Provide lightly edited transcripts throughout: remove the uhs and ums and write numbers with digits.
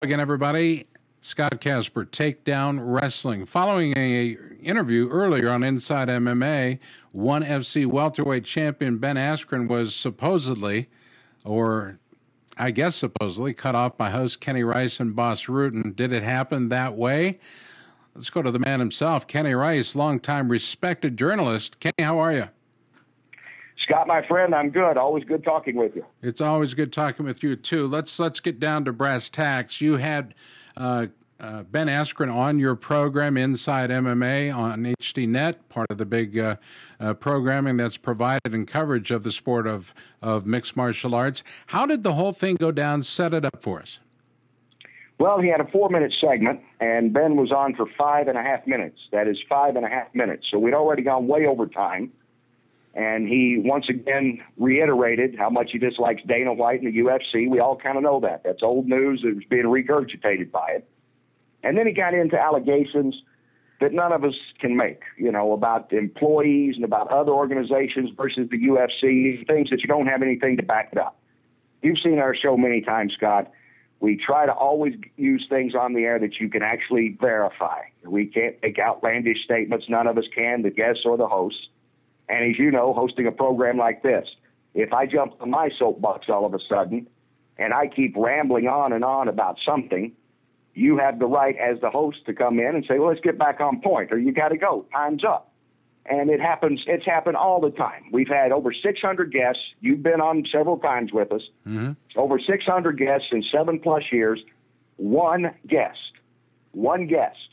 Again, everybody. Scott Casper, Takedown Wrestling. Following an interview earlier on Inside MMA, ONE FC welterweight champion Ben Askren was supposedly, or I guess supposedly, cut off by host Kenny Rice and Boss Rutan. Did it happen that way? Let's go to the man himself, Kenny Rice, longtime respected journalist. Kenny, how are you? Scott, my friend, I'm good. Always good talking with you. It's always good talking with you, too. Let's get down to brass tacks. You had Ben Askren on your program, Inside MMA, on HDNet, part of the big programming that's provided in coverage of the sport of mixed martial arts. How did the whole thing go down? Set it up for us. Well, he had a 4-minute segment, and Ben was on for 5.5 minutes. That is 5.5 minutes. So we'd already gone way over time. And he once again reiterated how much he dislikes Dana White and the UFC. We all kind of know that. That's old news. It was being regurgitated by it. And then he got into allegations that none of us can make, about employees and about other organizations versus the UFC, things that you don't have anything to back it up. You've seen our show many times, Scott. We try to always use things on the air that you can actually verify. We can't make outlandish statements. None of us can, the guests or the hosts. And as you know, hosting a program like this, if I jump on my soapbox all of a sudden and I keep rambling on and on about something, you have the right as the host to come in and say, well, let's get back on point, or you got to go. Time's up. And it happens. It's happened all the time. We've had over 600 guests. You've been on several times with us. Mm-hmm. Over 600 guests in 7+ years. One guest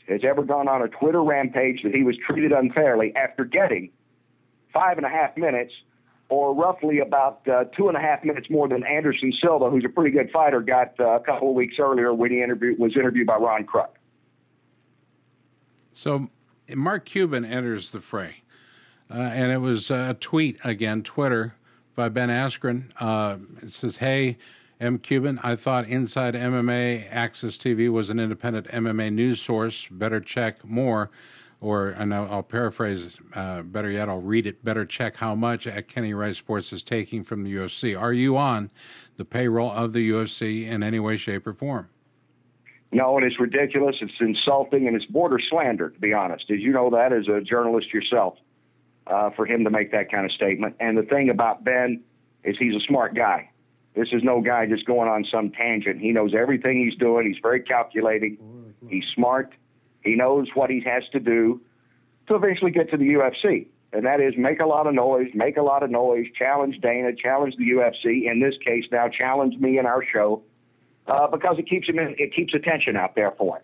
has ever gone on a Twitter rampage that he was treated unfairly after getting 5.5 minutes, or roughly about 2.5 minutes more than Anderson Silva, who's a pretty good fighter, got a couple of weeks earlier when he was interviewed by Ron Kruk. So Mark Cuban enters the fray, and it was a tweet, again, Twitter, by Ben Askren. It says, hey, M. Cuban, I thought Inside MMA Access TV was an independent MMA news source. Better check more. And I'll paraphrase, better yet, I'll read it. Better check how much Kenny Rice Sports is taking from the UFC. Are you on the payroll of the UFC in any way, shape, or form? No, and it's ridiculous. It's insulting, and it's border slander, to be honest. As you know that as a journalist yourself, for him to make that kind of statement. And the thing about Ben is he's a smart guy. This is no guy just going on some tangent. He knows everything he's doing. He's very calculating. He's smart. He knows what he has to do to eventually get to the UFC, and that is make a lot of noise, challenge Dana, challenge the UFC, in this case now challenge me in our show, because it keeps attention out there for him.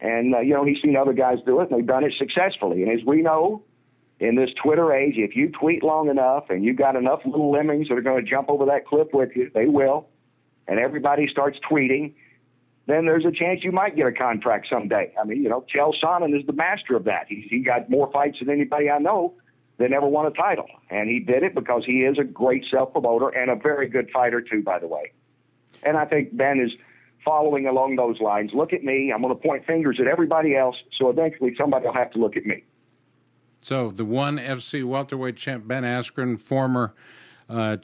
And, he's seen other guys do it, and they've done it successfully. And as we know, in this Twitter age, if you tweet long enough and you've got enough little lemmings that are going to jump over that cliff with you, they will, and everybody starts tweeting, then there's a chance you might get a contract someday. I mean, Chael Sonnen is the master of that. He got more fights than anybody I know that ever won a title. And he did it because he is a great self-promoter and a very good fighter, too, by the way. And I think Ben is following along those lines. Look at me. I'm going to point fingers at everybody else, so eventually somebody will have to look at me. So the ONE FC welterweight champ, Ben Askren, former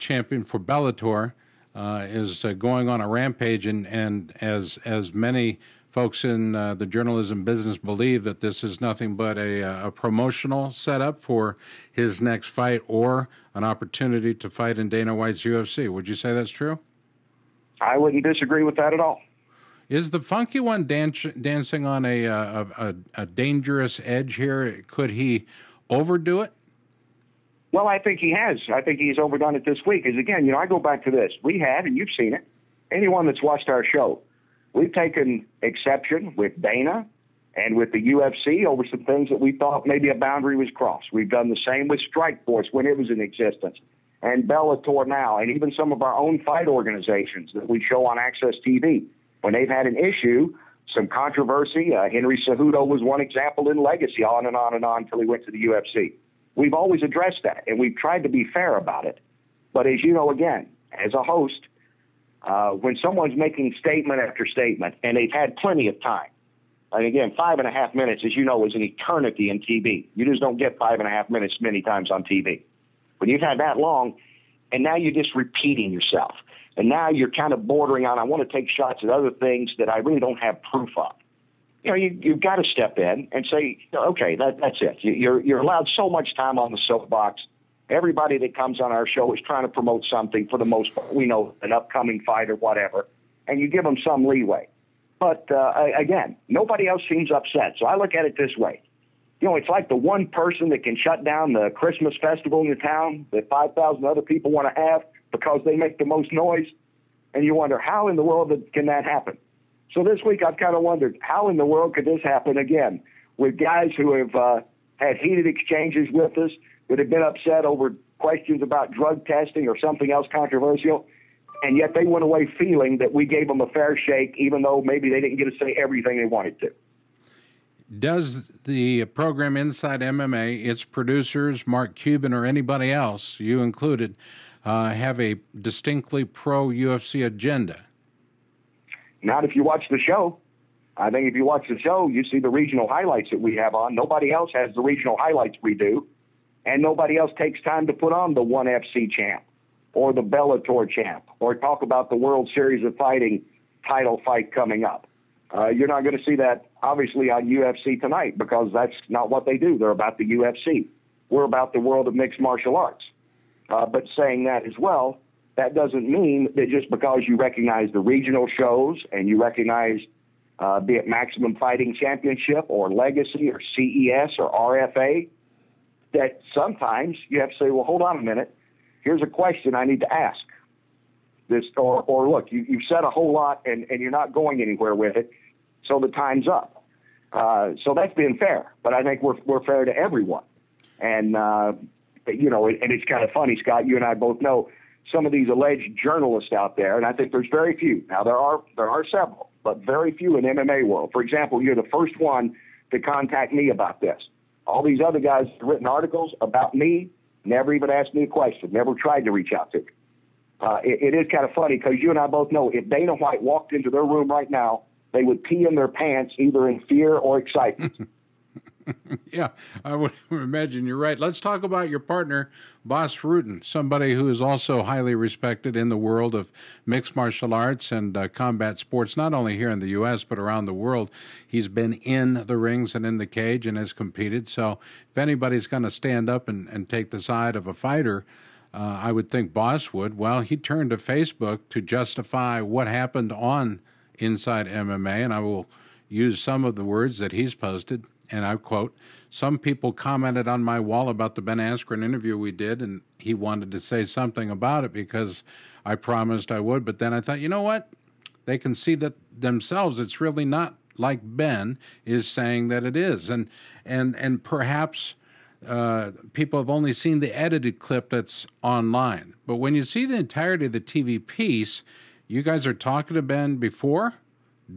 champion for Bellator, is going on a rampage, and as many folks in the journalism business believe that this is nothing but a promotional setup for his next fight or an opportunity to fight in Dana White's UFC. Would you say that's true? I wouldn't disagree with that at all. Is the funky one dancing on a dangerous edge here? Could he overdo it? Well, I think he has. I think he's overdone it this week. Because, again, I go back to this. We had, and you've seen it, anyone that's watched our show, we've taken exception with Dana and with the UFC over some things that we thought maybe a boundary was crossed. We've done the same with Strikeforce when it was in existence, and Bellator now, and even some of our own fight organizations that we show on Access TV. When they've had an issue, some controversy, Henry Cejudo was one example in Legacy, on and on and on until he went to the UFC. We've always addressed that, and we've tried to be fair about it. But as you know, again, as a host, when someone's making statement after statement, and they've had plenty of time, and again, 5.5 minutes, as you know, is an eternity in TV. You just don't get 5.5 minutes many times on TV. When you've had that long, and now you're just repeating yourself. And now you're kind of bordering on, I want to take shots at other things that I really don't have proof of. You've got to step in and say, okay, that's it. You're allowed so much time on the soapbox. Everybody that comes on our show is trying to promote something for the most part. We know an upcoming fight or whatever, and you give them some leeway. But again, nobody else seems upset. So I look at it this way. It's like the one person that can shut down the Christmas festival in the town that 5,000 other people want to have because they make the most noise. And you wonder, how in the world can that happen? So this week I've kind of wondered, how in the world could this happen again with guys who have had heated exchanges with us, that have been upset over questions about drug testing or something else controversial, and yet they went away feeling that we gave them a fair shake, even though maybe they didn't get to say everything they wanted to. Does the program Inside MMA, its producers, Mark Cuban or anybody else, you included, have a distinctly pro-UFC agenda? Not if you watch the show. I think if you watch the show, you see the regional highlights that we have on. Nobody else has the regional highlights we do, and nobody else takes time to put on the ONE FC champ or the Bellator champ or talk about the World Series of Fighting title fight coming up. You're not going to see that, obviously, on UFC Tonight because that's not what they do. They're about the UFC. We're about the world of mixed martial arts. But saying that as well, that doesn't mean that just because you recognize the regional shows and you recognize, be it Maximum Fighting Championship or Legacy or CES or RFA, that sometimes you have to say, well, hold on a minute. Here's a question I need to ask. Or look, you've said a whole lot and you're not going anywhere with it, so the time's up. So that's being fair, but I think we're fair to everyone. And, and it's kind of funny, Scott, you and I both know some of these alleged journalists out there, and I think there's very few. Now, there are several, but very few in the MMA world. For example, you're the first one to contact me about this. All these other guys have written articles about me, never even asked me a question, never tried to reach out to me. It is kind of funny because you and I both know if Dana White walked into their room right now, they would pee in their pants either in fear or excitement. Yeah, I would imagine you're right. Let's talk about your partner, Bas Rutten, somebody who is also highly respected in the world of mixed martial arts and combat sports, not only here in the U.S., but around the world. He's been in the rings and in the cage and has competed. So if anybody's going to stand up and take the side of a fighter, I would think Bas would. Well, he turned to Facebook to justify what happened on Inside MMA, and I will use some of the words that he's posted. And I quote, "Some people commented on my wall about the Ben Askren interview we did, and he wanted to say something about it because I promised I would. But then I thought, you know what? They can see that themselves. It's really not like Ben is saying that it is. And perhaps people have only seen the edited clip that's online. But when you see the entirety of the TV piece, you guys are talking to Ben before,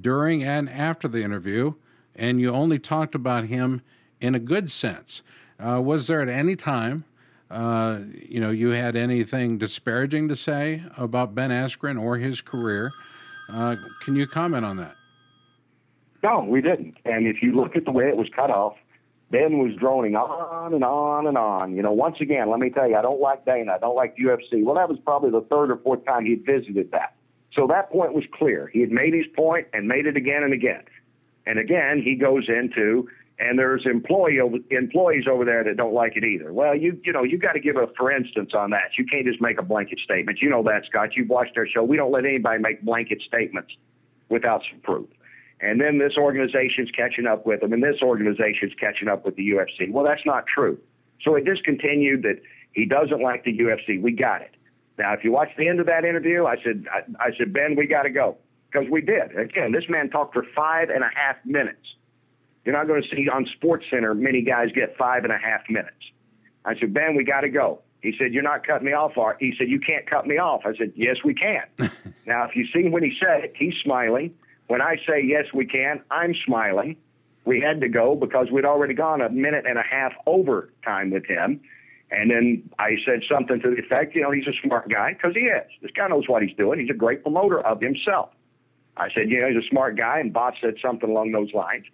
during, and after the interview, and you only talked about him in a good sense. Was there at any time, you had anything disparaging to say about Ben Askren or his career? Can you comment on that? No, we didn't. And if you look at the way it was cut off, Ben was droning on and on and on. Once again, let me tell you, I don't like Dana. I don't like UFC. Well, that was probably the third or fourth time he'd visited that. So that point was clear. He had made his point and made it again and again. And again, he goes into, and there's employees over there that don't like it either. Well, you got to give a for instance on that. You can't just make a blanket statement. You know that, Scott. You've watched our show. We don't let anybody make blanket statements without some proof. And then this organization's catching up with them, and this organization's catching up with the UFC. Well, that's not true. So it discontinued that he doesn't like the UFC. We got it. Now, if you watch the end of that interview, I said, Ben, we got to go. Because we did. Again, this man talked for 5.5 minutes. You're not going to see on SportsCenter many guys get 5.5 minutes. I said, Ben, we got to go. He said, you're not cutting me off, Art. He said, you can't cut me off. I said, yes, we can. Now, if you see when he said it, he's smiling. When I say, yes, we can, I'm smiling. We had to go because we'd already gone 1.5 minutes overtime with him. And then I said something to the effect, he's a smart guy, because he is. This guy knows what he's doing. He's a great promoter of himself. I said, he's a smart guy, and Bot said something along those lines.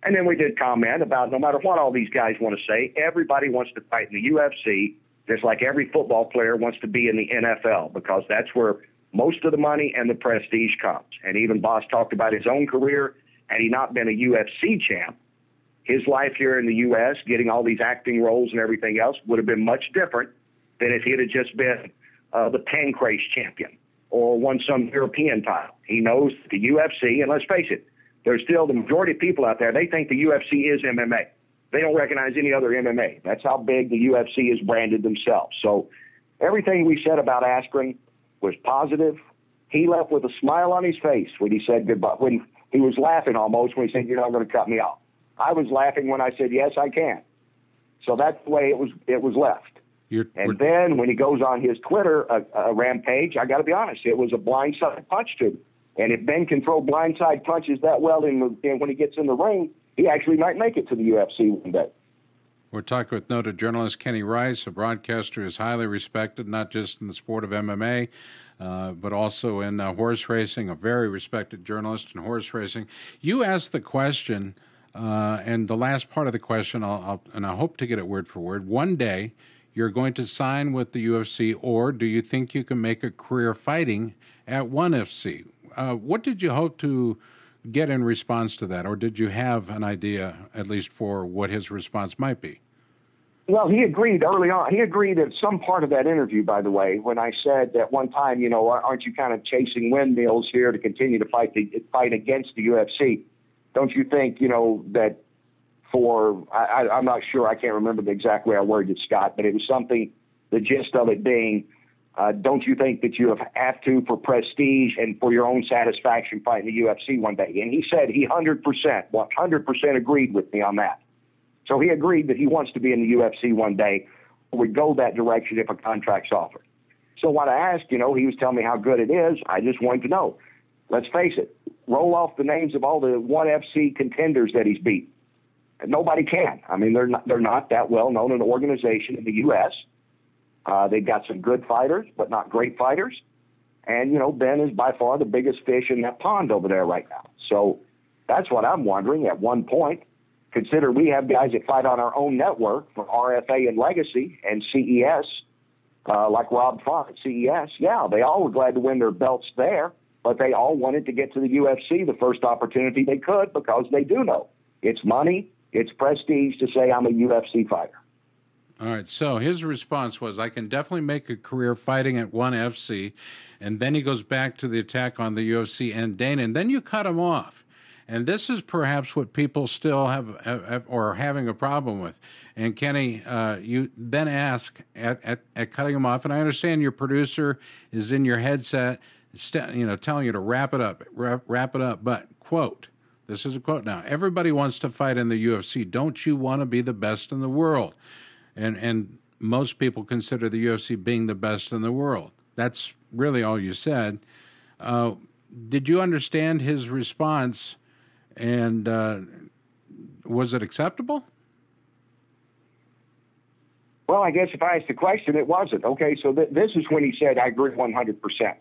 And then we did comment about no matter what all these guys want to say, everybody wants to fight in the UFC, just like every football player wants to be in the NFL, because that's where most of the money and the prestige comes. And even Boss talked about his own career. Had he not been a UFC champ, his life here in the U.S., getting all these acting roles and everything else, would have been much different than if he had just been the Pancrase champion or won some European title. He knows the UFC, and let's face it, there's still the majority of people out there, they think the UFC is MMA. They don't recognize any other MMA. That's how big the UFC is branded themselves. So everything we said about Askren was positive. He left with a smile on his face when he said goodbye, when he was laughing almost when he said, "You're not going to cut me off." I was laughing when I said, "Yes, I can." So that's the way it was left. And then when he goes on his Twitter rampage, I got to be honest, it was a blindside punch to him. And if Ben can throw blindside punches that well when he gets in the ring, he actually might make it to the UFC one day. We're talking with noted journalist Kenny Rice, a broadcaster who is highly respected, not just in the sport of MMA, but also in horse racing, a very respected journalist in horse racing. You asked the question, and the last part of the question, and I hope to get it word for word, one day you're going to sign with the UFC, or do you think you can make a career fighting at ONE FC? What did you hope to get in response to that, or did you have an idea, at least for what his response might be? Well, he agreed early on. He agreed at some part of that interview, by the way, when I said at one time, aren't you kind of chasing windmills here to continue to fight against the UFC? Don't you think, that I'm not sure, I can't remember the exact way I worded it, Scott, but it was something, the gist of it being, don't you think that you have to, for prestige and for your own satisfaction, fight in the UFC one day? And he said he 100% agreed with me on that. So he agreed that he wants to be in the UFC one day, or would go that direction if a contract's offered. So when I asked, he was telling me how good it is. I just wanted to know. Let's face it, roll off the names of all the ONE FC contenders that he's beat. And nobody can. I mean, they're not that well known an organization in the U.S. They've got some good fighters, but not great fighters. And, Ben is by far the biggest fish in that pond over there right now. So that's what I'm wondering at one point. Consider we have guys that fight on our own network for RFA and Legacy and CES, like Rob Font at CES. Yeah, they all were glad to win their belts there, but they all wanted to get to the UFC the first opportunity they could, because they do know it's money, it's prestige to say I'm a UFC fighter. All right, so his response was, I can definitely make a career fighting at ONE FC, and then he goes back to the attack on the UFC and Dana, and then you cut him off. And this is perhaps what people still have or are having a problem with. And Kenny, you then ask at cutting him off, and I understand your producer is in your headset, telling you to wrap it up. But, quote, this is a quote now, everybody wants to fight in the UFC. Don't you want to be the best in the world? And most people consider the UFC being the best in the world. That's really all you said. Did you understand his response? And was it acceptable? Well, I guess if I asked the question, it wasn't. Okay, so this is when he said, I agree 100%,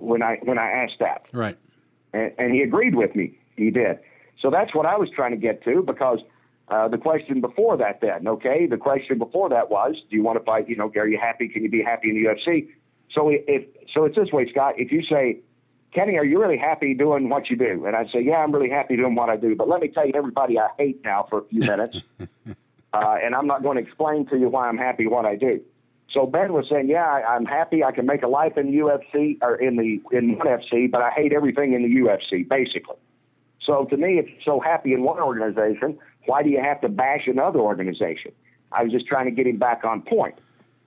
when I asked that. Right. And he agreed with me. He did. So that's what I was trying to get to, because the question before that then, okay, the question before that was, do you want to fight, are you happy? Can you be happy in the UFC? So it's this way, Scott. If you say, Kenny, are you really happy doing what you do? And I say, yeah, I'm really happy doing what I do. But let me tell you everybody I hate now for a few minutes. And I'm not going to explain to you why I'm happy what I do. So Ben was saying, yeah, I'm happy I can make a life in the UFC or in ONE FC, but I hate everything in the UFC, basically. So to me, if you're so happy in one organization, why do you have to bash another organization? I was just trying to get him back on point.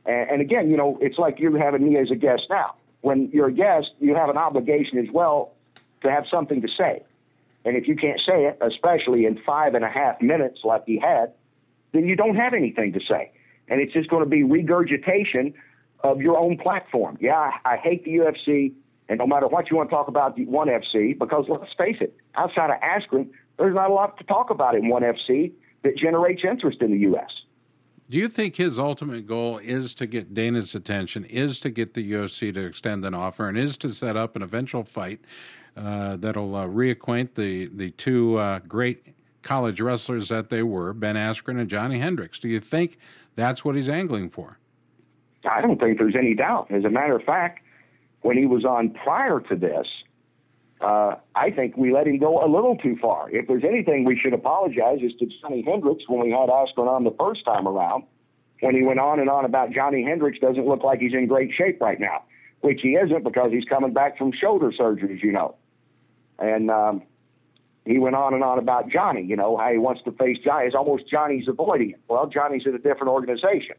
And again, it's like you having me as a guest now. When you're a guest, you have an obligation as well to have something to say. And if you can't say it, especially in 5.5 minutes like he had, then you don't have anything to say. And it's just going to be regurgitation of your own platform. Yeah, I hate the UFC, and no matter what you want to talk about the ONE FC, because let's face it, outside of Askren, there's not a lot to talk about in ONE FC that generates interest in the U.S. Do you think his ultimate goal is to get Dana's attention, is to get the UFC to extend an offer, and is to set up an eventual fight that'll reacquaint the two great college wrestlers that they were, Ben Askren and Johnny Hendricks? Do you think that's what he's angling for? I don't think there's any doubt. As a matter of fact, when he was on prior to this, I think we let him go a little too far. If there's anything we should apologize is to Johnny Hendricks when we had Askren on the first time around, when he went on and on about Johnny Hendricks doesn't look like he's in great shape right now, which he isn't because he's coming back from shoulder surgery, as you know. And he went on and on about Johnny, you know, how he wants to face Johnny. It's almost Johnny's avoiding it. Well, Johnny's in a different organization.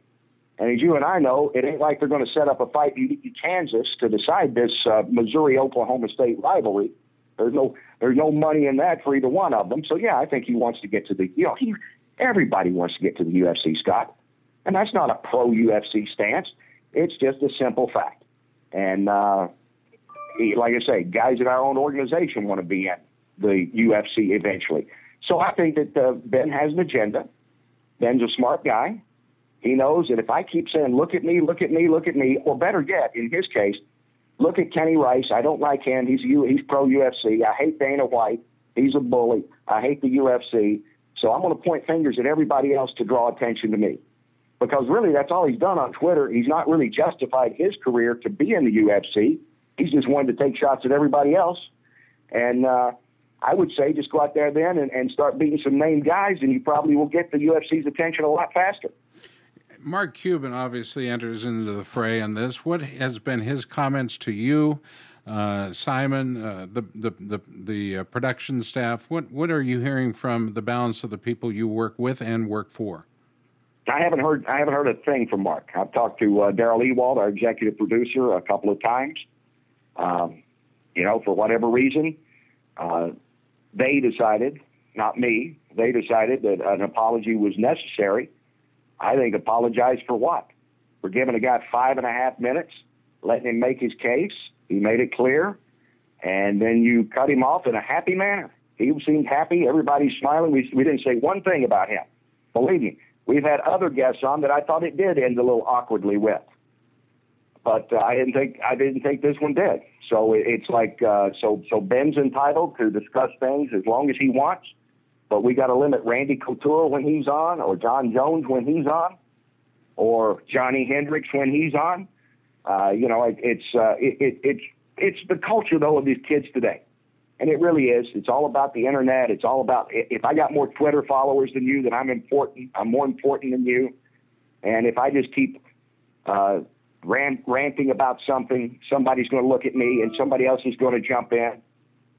And as you and I know, it ain't like they're going to set up a fight in Kansas to decide this Missouri-Oklahoma State rivalry. There's no money in that for either one of them. So, yeah, I think he wants to get to the, everybody wants to get to the UFC, Scott. And that's not a pro-UFC stance. It's just a simple fact. And like I say, guys in our own organization want to be at the UFC eventually. So I think that Ben has an agenda. Ben's a smart guy. He knows that if I keep saying, look at me, look at me, look at me, or better yet, in his case, look at Kenny Rice. I don't like him. He's pro-UFC. I hate Dana White. He's a bully. I hate the UFC. So I'm going to point fingers at everybody else to draw attention to me. Because really, that's all he's done on Twitter. He's not really justified his career to be in the UFC. He's just wanted to take shots at everybody else. And I would say just go out there then and start beating some named guys, and you probably will get the UFC's attention a lot faster. Mark Cuban obviously enters into the fray on this. What has been his comments to you, Simon, the production staff? What are you hearing from the balance of the people you work with and work for? I haven't heard a thing from Mark. I've talked to Daryl Ewald, our executive producer, a couple of times. For whatever reason, they decided, not me, they decided that an apology was necessary. I think apologize for what? For giving a guy 5.5 minutes, letting him make his case. He made it clear. And then you cut him off in a happy manner. He seemed happy. Everybody's smiling. We didn't say one thing about him. Believe me, we've had other guests on that I thought it did end a little awkwardly with. But I didn't think this one did. So it's like, so Ben's entitled to discuss things as long as he wants. But we got to limit Randy Couture when he's on, or John Jones when he's on, or Johnny Hendricks when he's on. It's the culture though of these kids today, and it really is. It's all about the internet. It's all about, if I got more Twitter followers than you, then I'm important. I'm more important than you. And if I just keep ranting about something, somebody's going to look at me, and somebody else is going to jump in.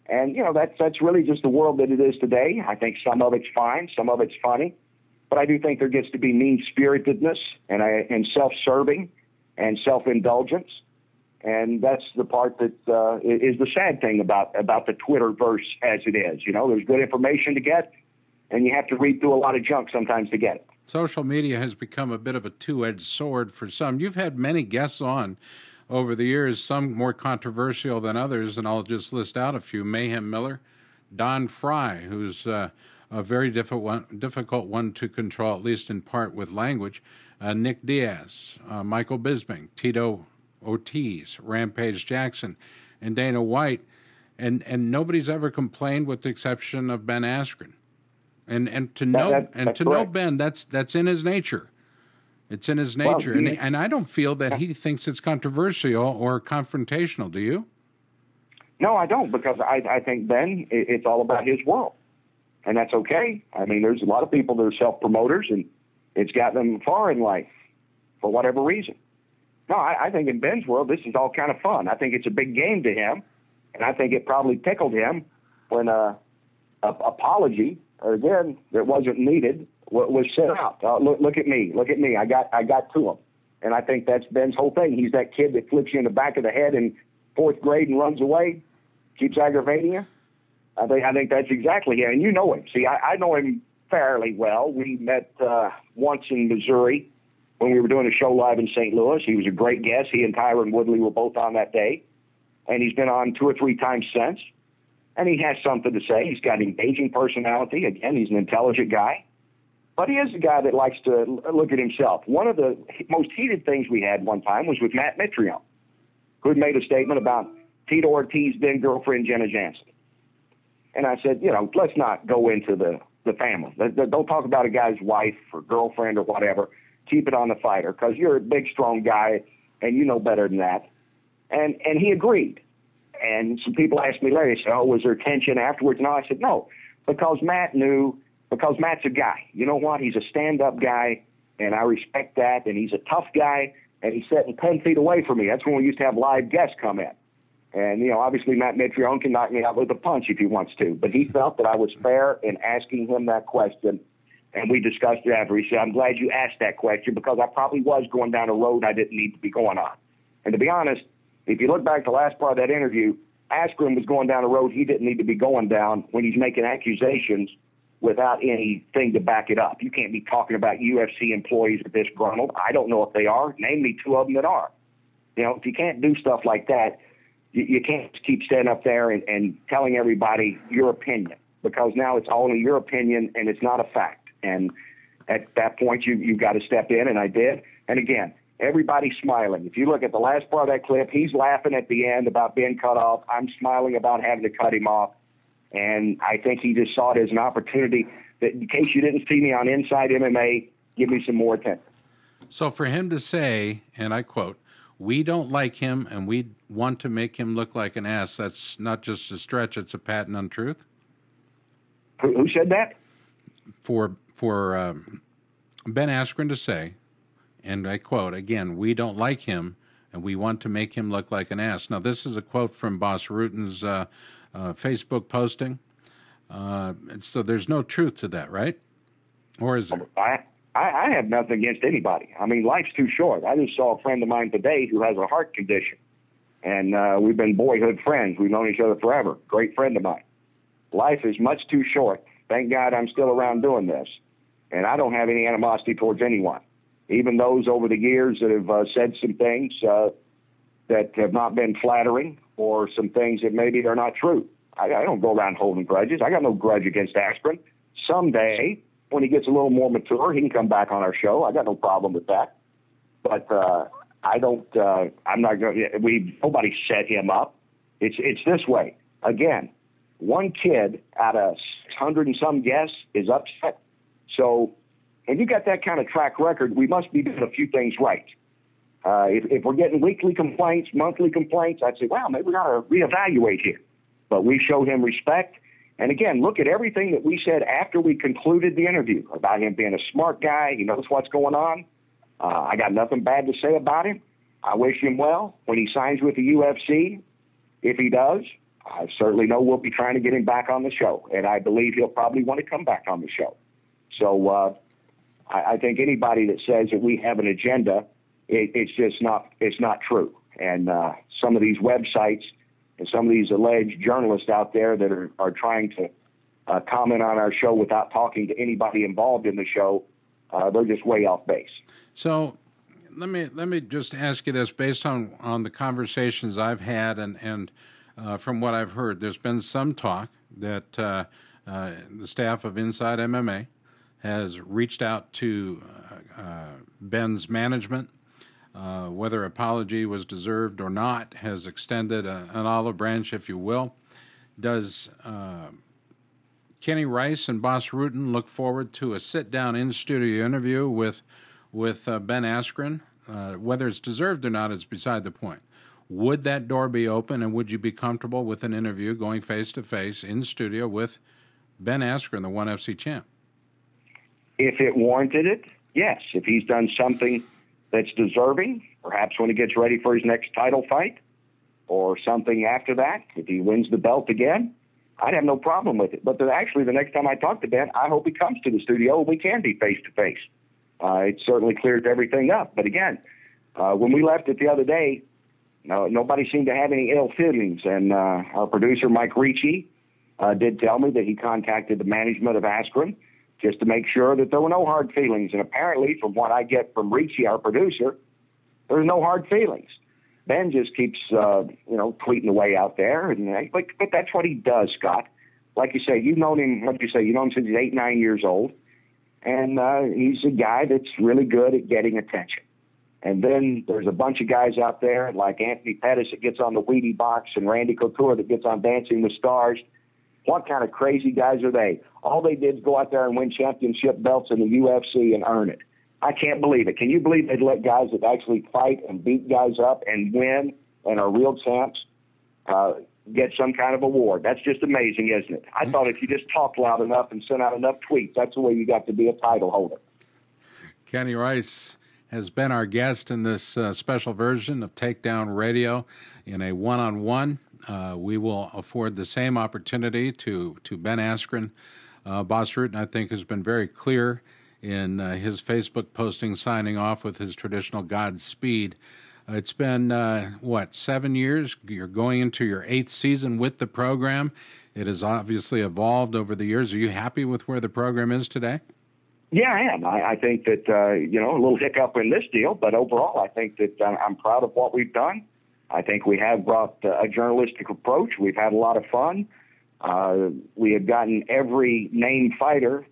And, that's really just the world that it is today. I think some of it's fine, some of it's funny. But I do think there gets to be mean-spiritedness and self-serving and self-indulgence. And that's the part that is the sad thing about the Twitterverse as it is. There's good information to get, and you have to read through a lot of junk sometimes to get it. Social media has become a bit of a two-edged sword for some. You've had many guests on over the years, some more controversial than others, and I'll just list out a few. Mayhem Miller, Don Fry, who's a very difficult one to control, at least in part with language, Nick Diaz, Michael Bisping, Tito Ortiz, Rampage Jackson, and Dana White, and nobody's ever complained with the exception of Ben Askren. And to know Ben, that's in his nature. It's in his nature, well, and I don't feel that he thinks it's controversial or confrontational. Do you? No, I don't, because I think Ben, it's all about his world, and that's okay. I mean, there's a lot of people that are self-promoters, and it's got them far in life for whatever reason. No, I think in Ben's world, this is all kind of fun. I think it's a big game to him, and I think it probably tickled him when a apology, again, that wasn't needed, was set out. Look at me. Look at me. I got to him. And I think that's Ben's whole thing. He's that kid that flips you in the back of the head in 4th grade and runs away, keeps aggravating you. I think that's exactly it. And you know him. See, I know him fairly well. We met once in Missouri when we were doing a show live in St. Louis. He was a great guest. He and Tyron Woodley were both on that day. And he's been on 2 or 3 times since. And he has something to say. He's got an engaging personality. Again, he's an intelligent guy. But he is a guy that likes to look at himself. One of the most heated things we had one time was with Matt Mitrione, who had made a statement about Tito Ortiz's then girlfriend, Jenna Jansen. And I said, let's not go into the family. Don't talk about a guy's wife or girlfriend or whatever. Keep it on the fighter, because you're a big, strong guy, and you know better than that. And he agreed. And some people asked me later, they said, oh, was there tension afterwards? No, I said, no, because Matt knew, because Matt's a guy. You know what? He's a stand-up guy, and I respect that. And he's a tough guy, and he's sitting 10 feet away from me. That's when we used to have live guests come in. And, you know, obviously Matt Mitrione can knock me out with a punch if he wants to. But he felt that I was fair in asking him that question. And we discussed it after. He said, I'm glad you asked that question because I probably was going down a road I didn't need to be going on. And to be honest, if you look back to the last part of that interview, Askren was going down a road he didn't need to be going down when he's making accusations without anything to back it up. You can't be talking about UFC employees at disgruntled. I don't know if they are. Name me two of them that are. You know, if you can't do stuff like that, you can't keep standing up there and telling everybody your opinion, because now it's only your opinion and it's not a fact. And at that point, you've got to step in, and I did. And again, everybody's smiling. If you look at the last part of that clip, he's laughing at the end about being cut off. I'm smiling about having to cut him off. And I think he just saw it as an opportunity that in case you didn't see me on Inside MMA, give me some more attention. So for him to say, and I quote, we don't like him and we want to make him look like an ass, that's not just a stretch, it's a patent untruth? Who said that? For Ben Askren to say, and I quote, again, we don't like him and we want to make him look like an ass. Now, this is a quote from Boss Rutan's Facebook posting. So there's no truth to that, right? Or is there? I have nothing against anybody. I mean, life's too short. I just saw a friend of mine today who has a heart condition. And we've been boyhood friends. We've known each other forever. Great friend of mine. Life is much too short. Thank God I'm still around doing this. And I don't have any animosity towards anyone. Even those over the years that have said some things that have not been flattering, or some things that maybe are not true. I don't go around holding grudges. I got no grudge against Askren. Someday, when he gets a little more mature, he can come back on our show. I got no problem with that. But I don't. I'm not going. Nobody set him up. It's this way. Again, one kid out of 600 and some guests is upset. So, and you got that kind of track record, we must be doing a few things right. If we're getting weekly complaints, monthly complaints, I'd say, wow, maybe we got to reevaluate here. But we showed him respect. And again, look at everything that we said after we concluded the interview about him being a smart guy. He knows what's going on. I got nothing bad to say about him. I wish him well when he signs with the UFC. If he does, I certainly know we'll be trying to get him back on the show. And I believe he'll probably want to come back on the show. So I think anybody that says that we have an agenda, it's just not, it's not true. And some of these websites and some of these alleged journalists out there that are trying to comment on our show without talking to anybody involved in the show, they're just way off base. So let me just ask you this, based on the conversations I've had and from what I've heard, there's been some talk that the staff of Inside MMA has reached out to Ben's management, whether apology was deserved or not, has extended an olive branch, if you will. Does Kenny Rice and Boss Rutan look forward to a sit-down in-studio interview with Ben Askren? Whether it's deserved or not is beside the point. Would that door be open, and would you be comfortable with an interview going face-to-face in studio with Ben Askren, the ONE FC champ? If it warranted it, yes. If he's done something that's deserving, perhaps when he gets ready for his next title fight or something after that, if he wins the belt again, I'd have no problem with it. But actually, the next time I talk to Ben, I hope he comes to the studio and we can be face-to-face. It certainly clears everything up. But again, when we left it the other day, nobody seemed to have any ill feelings. And our producer, Mike Ricci, did tell me that he contacted the management of Askren just to make sure that there were no hard feelings. And apparently, from what I get from Ricci, our producer, there's no hard feelings. Ben just keeps, tweeting away out there. But that's what he does, Scott. Like you say, you've known him, you know him since he's 8, 9 years old. And he's a guy that's really good at getting attention. And then there's a bunch of guys out there like Anthony Pettis that gets on the Wheatie Box and Randy Couture that gets on Dancing with Stars. What kind of crazy guys are they? All they did is go out there and win championship belts in the UFC and earn it. I can't believe it. Can you believe they'd let guys that actually fight and beat guys up and win and our real champs get some kind of award. That's just amazing, isn't it? I thought if you just talked loud enough and sent out enough tweets, that's the way you got to be a title holder. Kenny Rice has been our guest in this special version of Takedown Radio in a one-on-one. We will afford the same opportunity to Ben Askren. Boss Rutan, I think, has been very clear in his Facebook posting, signing off with his traditional Godspeed. It's been, 7 years? You're going into your 8th season with the program. It has obviously evolved over the years. Are you happy with where the program is today? Yeah, I am. I think that, a little hiccup in this deal, but overall, I think that I'm proud of what we've done. I think we have brought a journalistic approach. We've had a lot of fun. We have gotten every named fighter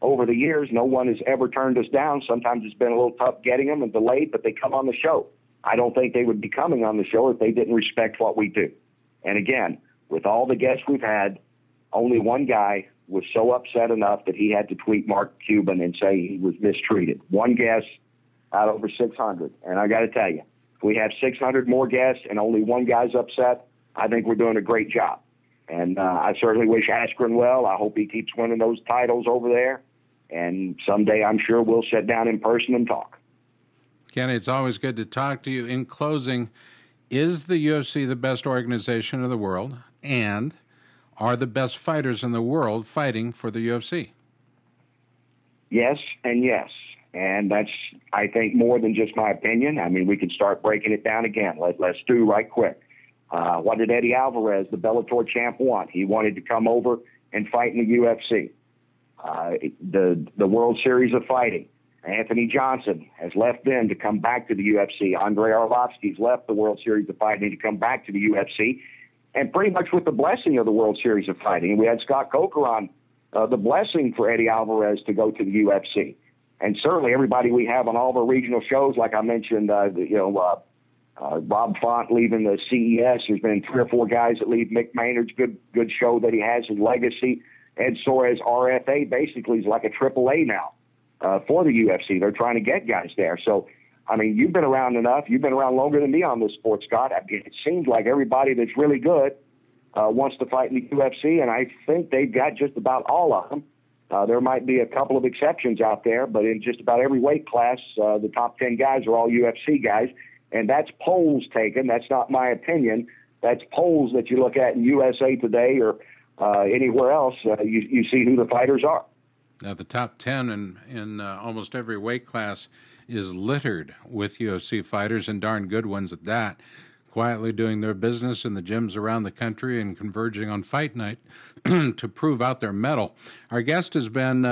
over the years. No one has ever turned us down. Sometimes it's been a little tough getting them and delayed, but they come on the show. I don't think they would be coming on the show if they didn't respect what we do. And again, with all the guests we've had, only one guy was so upset enough that he had to tweet Mark Cuban and say he was mistreated. One guest out of over 600. And I got to tell you, if we have 600 more guests and only one guy's upset, I think we're doing a great job. And I certainly wish Askren well. I hope he keeps winning those titles over there. And someday I'm sure we'll sit down in person and talk. Kenny, it's always good to talk to you. In closing, is the UFC the best organization in the world? And are the best fighters in the world fighting for the UFC? Yes and yes. And that's, I think, more than just my opinion. I mean, we can start breaking it down again. Let's do right quick. What did Eddie Alvarez, the Bellator champ, want? He wanted to come over and fight in the UFC. The World Series of Fighting. Anthony Johnson has left then to come back to the UFC. Andrei Arlovsky's left the World Series of Fighting to come back to the UFC. And pretty much with the blessing of the World Series of Fighting. We had Scott Coker on the blessing for Eddie Alvarez to go to the UFC. And certainly everybody we have on all the regional shows, like I mentioned, Rob Font leaving the CES. There's been 3 or 4 guys that leave. Mick Maynard's good show that he has, his legacy. Ed Soares, RFA, basically is like a AAA now for the UFC. They're trying to get guys there. So, I mean, you've been around enough. You've been around longer than me on this sport, Scott. I mean, it seems like everybody that's really good wants to fight in the UFC, and I think they've got just about all of them. There might be a couple of exceptions out there, but in just about every weight class, the top 10 guys are all UFC guys, and that's polls taken. That's not my opinion. That's polls that you look at in USA Today or anywhere else. You see who the fighters are. Now, the top 10 in almost every weight class is littered with UFC fighters, and darn good ones at that, quietly doing their business in the gyms around the country and converging on fight night to prove out their mettle. Our guest has been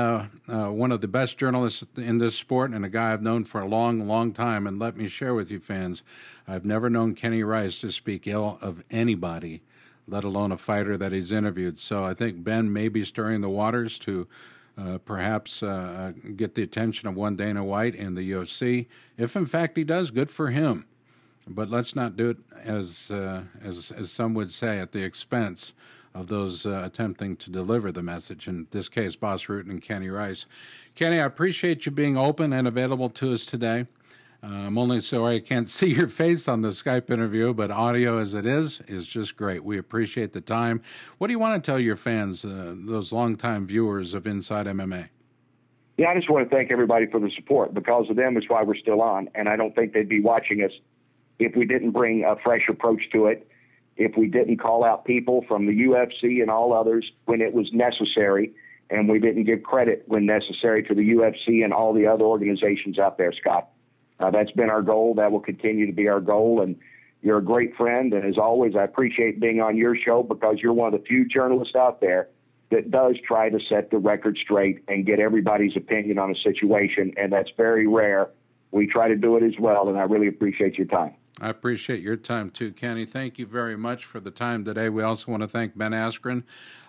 one of the best journalists in this sport and a guy I've known for a long, long time. And let me share with you, fans, I've never known Kenny Rice to speak ill of anybody, let alone a fighter that he's interviewed. So I think Ben may be stirring the waters to perhaps get the attention of one Dana White and the UFC. If in fact he does, good for him. But let's not do it as some would say at the expense of those attempting to deliver the message. In this case, Boss Rutan and Kenny Rice. Kenny, I appreciate you being open and available to us today. I'm only sorry I can't see your face on the Skype interview, but audio as it is just great. We appreciate the time. What do you want to tell your fans, those longtime viewers of Inside MMA? Yeah, I just want to thank everybody for the support. Because of them is why we're still on, and I don't think they'd be watching us if we didn't bring a fresh approach to it, if we didn't call out people from the UFC and all others when it was necessary, and we didn't give credit when necessary to the UFC and all the other organizations out there, Scott. That's been our goal. That will continue to be our goal. And you're a great friend. And as always, I appreciate being on your show because you're one of the few journalists out there that does try to set the record straight and get everybody's opinion on a situation. And that's very rare. We try to do it as well. And I really appreciate your time. I appreciate your time, too, Kenny. Thank you very much for the time today. We also want to thank Ben Askren,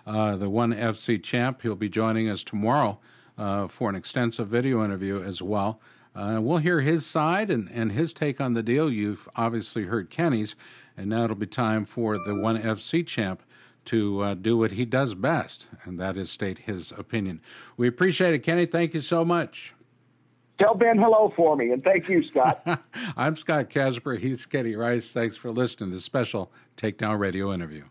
the ONE FC champ. He'll be joining us tomorrow for an extensive video interview as well. We'll hear his side and his take on the deal. You've obviously heard Kenny's, and now it'll be time for the ONE FC champ to do what he does best, and that is state his opinion. We appreciate it, Kenny. Thank you so much. Tell Ben hello for me, and thank you, Scott. I'm Scott Casper. He's Kenny Rice. Thanks for listening to this special Takedown Radio interview.